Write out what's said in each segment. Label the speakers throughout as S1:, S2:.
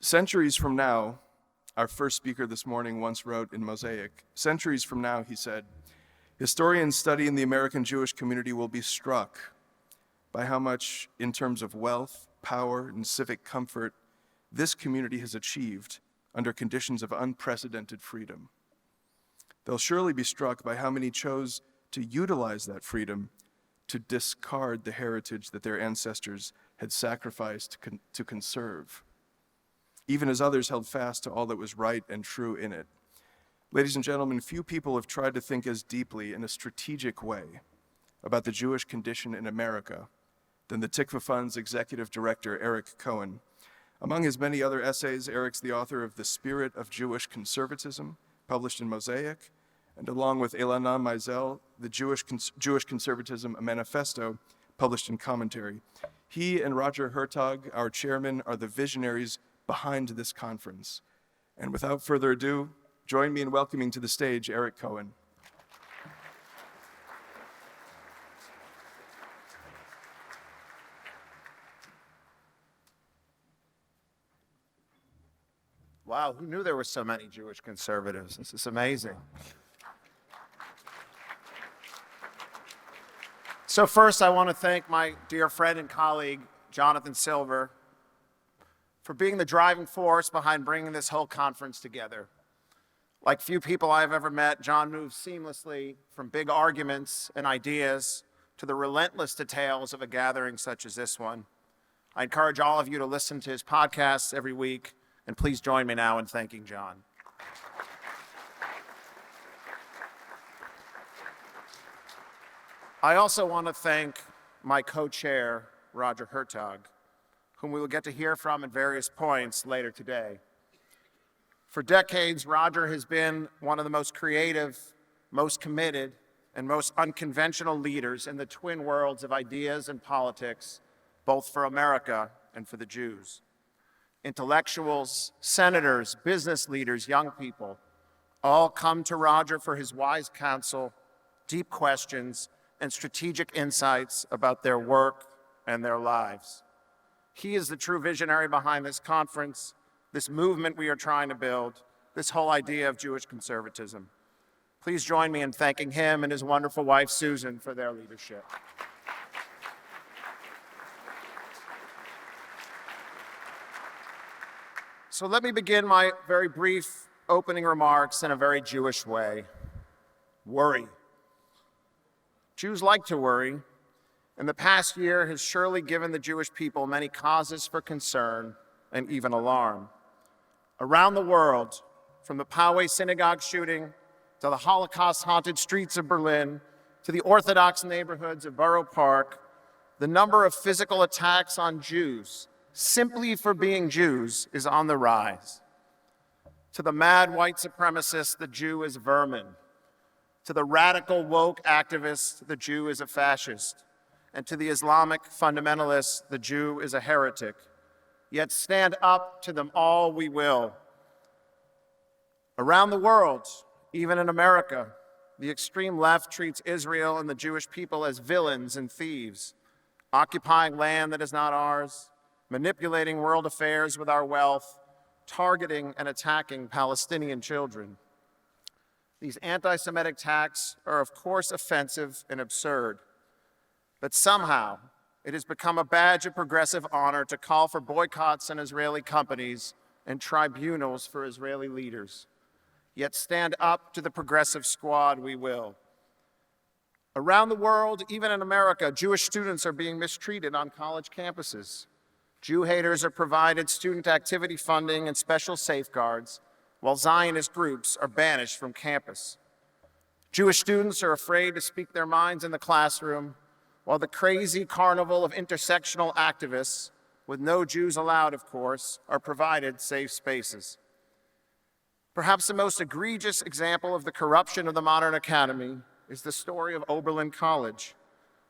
S1: Centuries from now, our first speaker this morning once wrote in Mosaic, centuries from now, he said, historians studying the American Jewish community will be struck by how much, in terms of wealth, power, and civic comfort, this community has achieved under conditions of unprecedented freedom. They'll surely be struck by how many chose to utilize that freedom to discard the heritage that their ancestors had sacrificed to conserve, even as others held fast to all that was right and true in it. Ladies and gentlemen, few people have tried to think as deeply in a strategic way about the Jewish condition in America than the Tikvah Fund's executive director, Eric Cohen. Among his many other essays, Eric's the author of The Spirit of Jewish Conservatism, published in Mosaic, and along with Elana Meisel, the Jewish Conservatism, a manifesto, published in Commentary. He and Roger Hertog, our chairman, are the visionaries behind this conference. And without further ado, join me in welcoming to the stage Eric Cohen.
S2: Wow, who knew there were so many Jewish conservatives? This is amazing. So first, I want to thank my dear friend and colleague, Jonathan Silver, for being the driving force behind bringing this whole conference together. Like few people I've ever met, John moves seamlessly from big arguments and ideas to the relentless details of a gathering such as this one. I encourage all of you to listen to his podcasts every week, and please join me now in thanking John. I also want to thank my co-chair, Roger Hertog, whom we will get to hear from at various points later today. For decades, Roger has been one of the most creative, most committed, and most unconventional leaders in the twin worlds of ideas and politics, both for America and for the Jews. Intellectuals, senators, business leaders, young people, all come to Roger for his wise counsel, deep questions, and strategic insights about their work and their lives. He is the true visionary behind this conference, this movement we are trying to build, this whole idea of Jewish conservatism. Please join me in thanking him and his wonderful wife, Susan, for their leadership. So let me begin my very brief opening remarks in a very Jewish way. Worry. Jews like to worry, and the past year has surely given the Jewish people many causes for concern and even alarm. Around the world, from the Poway synagogue shooting to the Holocaust-haunted streets of Berlin to the Orthodox neighborhoods of Borough Park, the number of physical attacks on Jews simply for being Jews is on the rise. To the mad white supremacist, the Jew is vermin. To the radical woke activist, the Jew is a fascist. And to the Islamic fundamentalist, the Jew is a heretic. Yet stand up to them all we will. Around the world, even in America, the extreme left treats Israel and the Jewish people as villains and thieves, occupying land that is not ours, manipulating world affairs with our wealth, targeting and attacking Palestinian children. These anti-Semitic attacks are, of course, offensive and absurd, but somehow it has become a badge of progressive honor to call for boycotts on Israeli companies and tribunals for Israeli leaders. Yet stand up to the progressive squad we will. Around the world, even in America, Jewish students are being mistreated on college campuses. Jew haters are provided student activity funding and special safeguards, while Zionist groups are banished from campus. Jewish students are afraid to speak their minds in the classroom, while the crazy carnival of intersectional activists, with no Jews allowed, of course, are provided safe spaces. Perhaps the most egregious example of the corruption of the modern academy is the story of Oberlin College,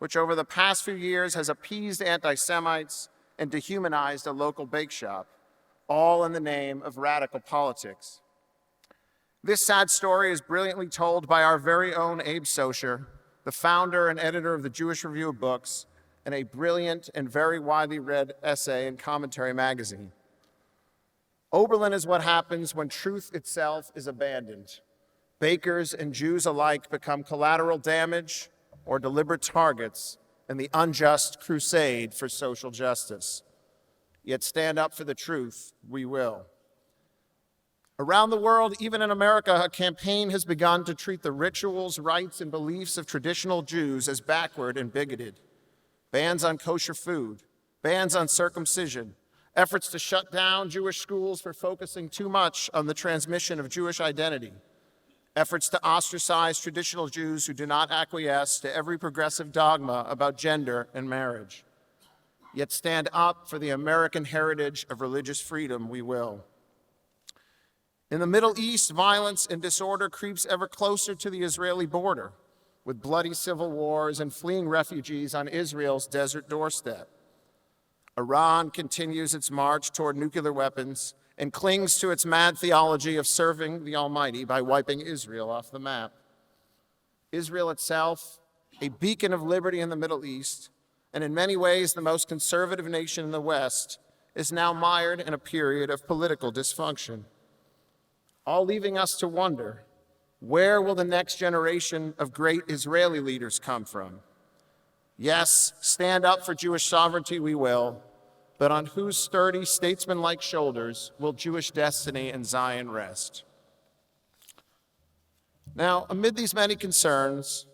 S2: which over the past few years has appeased anti-Semites and dehumanized a local bake shop, all in the name of radical politics. This sad story is brilliantly told by our very own Abe Socher, the founder and editor of the Jewish Review of Books, in a brilliant and very widely read essay in Commentary magazine. Oberlin is what happens when truth itself is abandoned. Bakers and Jews alike become collateral damage or deliberate targets in the unjust crusade for social justice. Yet stand up for the truth, we will. Around the world, even in America, a campaign has begun to treat the rituals, rites, and beliefs of traditional Jews as backward and bigoted. Bans on kosher food, bans on circumcision, efforts to shut down Jewish schools for focusing too much on the transmission of Jewish identity, efforts to ostracize traditional Jews who do not acquiesce to every progressive dogma about gender and marriage. Yet stand up for the American heritage of religious freedom, we will. In the Middle East, violence and disorder creeps ever closer to the Israeli border, with bloody civil wars and fleeing refugees on Israel's desert doorstep. Iran continues its march toward nuclear weapons and clings to its mad theology of serving the Almighty by wiping Israel off the map. Israel itself, a beacon of liberty in the Middle East, and in many ways the most conservative nation in the West, is now mired in a period of political dysfunction, all leaving us to wonder, where will the next generation of great Israeli leaders come from? Yes, stand up for Jewish sovereignty we will, but on whose sturdy, statesman-like shoulders will Jewish destiny and Zion rest? Now, amid these many concerns,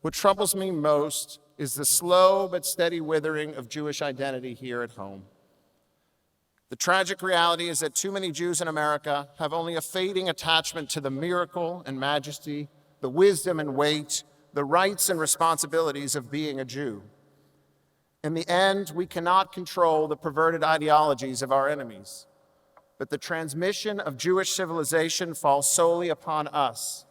S2: what troubles me most is the slow but steady withering of Jewish identity here at home. The tragic reality is that too many Jews in America have only a fading attachment to the miracle and majesty, the wisdom and weight, the rights and responsibilities of being a Jew. In the end, we cannot control the perverted ideologies of our enemies, but the transmission of Jewish civilization falls solely upon us,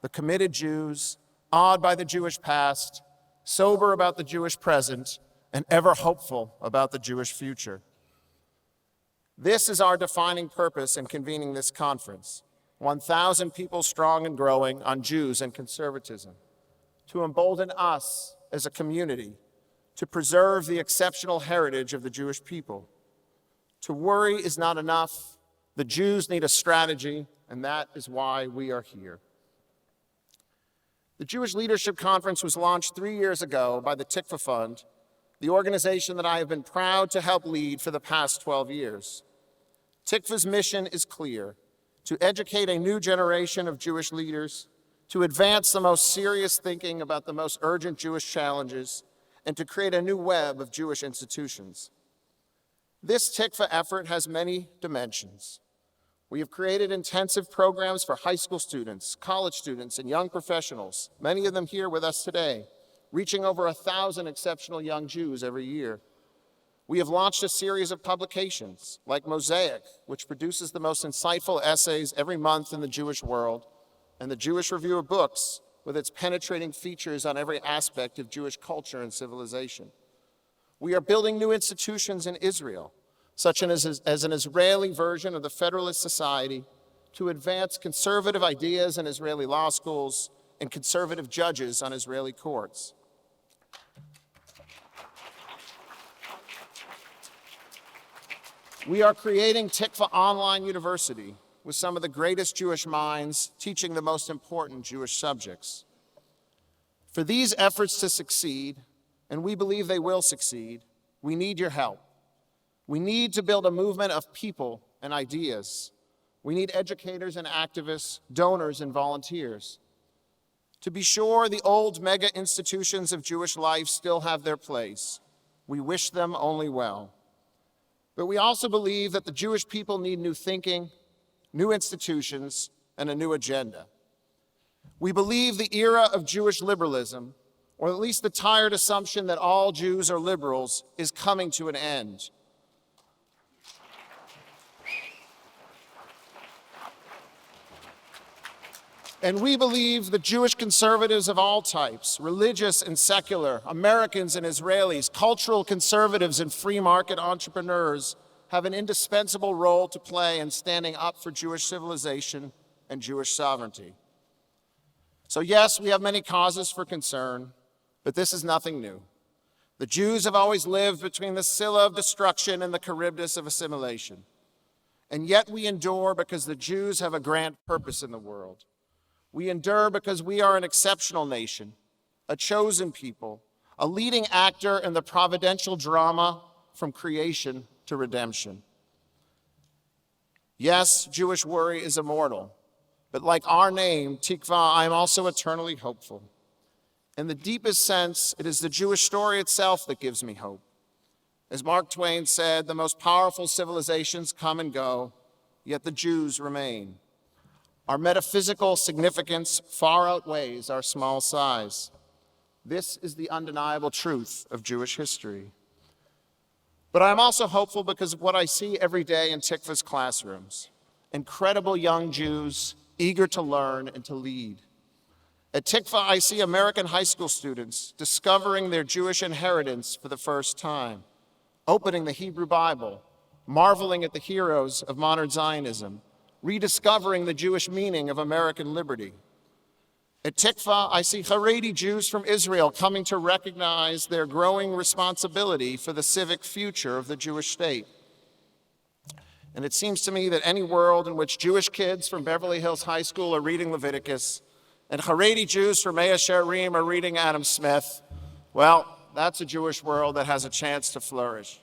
S2: the committed Jews, awed by the Jewish past, sober about the Jewish present, and ever hopeful about the Jewish future. This is our defining purpose in convening this conference, 1,000 people strong and growing on Jews and conservatism, to embolden us as a community to preserve the exceptional heritage of the Jewish people. To worry is not enough. The Jews need a strategy, and that is why we are here. The Jewish Leadership Conference was launched 3 years ago by the Tikvah Fund, the organization that I have been proud to help lead for the past 12 years. Tikvah's mission is clear: to educate a new generation of Jewish leaders, to advance the most serious thinking about the most urgent Jewish challenges, and to create a new web of Jewish institutions. This Tikvah effort has many dimensions. We have created intensive programs for high school students, college students, and young professionals, many of them here with us today, reaching over 1,000 exceptional young Jews every year. We have launched a series of publications like Mosaic, which produces the most insightful essays every month in the Jewish world, and the Jewish Review of Books, with its penetrating features on every aspect of Jewish culture and civilization. We are building new institutions in Israel, such as an Israeli version of the Federalist Society, to advance conservative ideas in Israeli law schools and conservative judges on Israeli courts. We are creating Tikvah Online University with some of the greatest Jewish minds teaching the most important Jewish subjects. For these efforts to succeed, and we believe they will succeed, we need your help. We need to build a movement of people and ideas. We need educators and activists, donors and volunteers. To be sure, the old mega institutions of Jewish life still have their place. We wish them only well. But we also believe that the Jewish people need new thinking, new institutions, and a new agenda. We believe the era of Jewish liberalism, or at least the tired assumption that all Jews are liberals, is coming to an end. And we believe that Jewish conservatives of all types, religious and secular, Americans and Israelis, cultural conservatives and free market entrepreneurs, have an indispensable role to play in standing up for Jewish civilization and Jewish sovereignty. So yes, we have many causes for concern, but this is nothing new. The Jews have always lived between the Scylla of destruction and the Charybdis of assimilation. And yet we endure because the Jews have a grand purpose in the world. We endure because we are an exceptional nation, a chosen people, a leading actor in the providential drama from creation to redemption. Yes, Jewish worry is immortal, but like our name, Tikvah, I am also eternally hopeful. In the deepest sense, it is the Jewish story itself that gives me hope. As Mark Twain said, the most powerful civilizations come and go, yet the Jews remain. Our metaphysical significance far outweighs our small size. This is the undeniable truth of Jewish history. But I'm also hopeful because of what I see every day in Tikvah's classrooms. Incredible young Jews, eager to learn and to lead. At Tikvah, I see American high school students discovering their Jewish inheritance for the first time, opening the Hebrew Bible, marveling at the heroes of modern Zionism, rediscovering the Jewish meaning of American liberty. At Tikvah, I see Haredi Jews from Israel coming to recognize their growing responsibility for the civic future of the Jewish state. And it seems to me that any world in which Jewish kids from Beverly Hills High School are reading Leviticus and Haredi Jews from Mea Shearim are reading Adam Smith, well, that's a Jewish world that has a chance to flourish.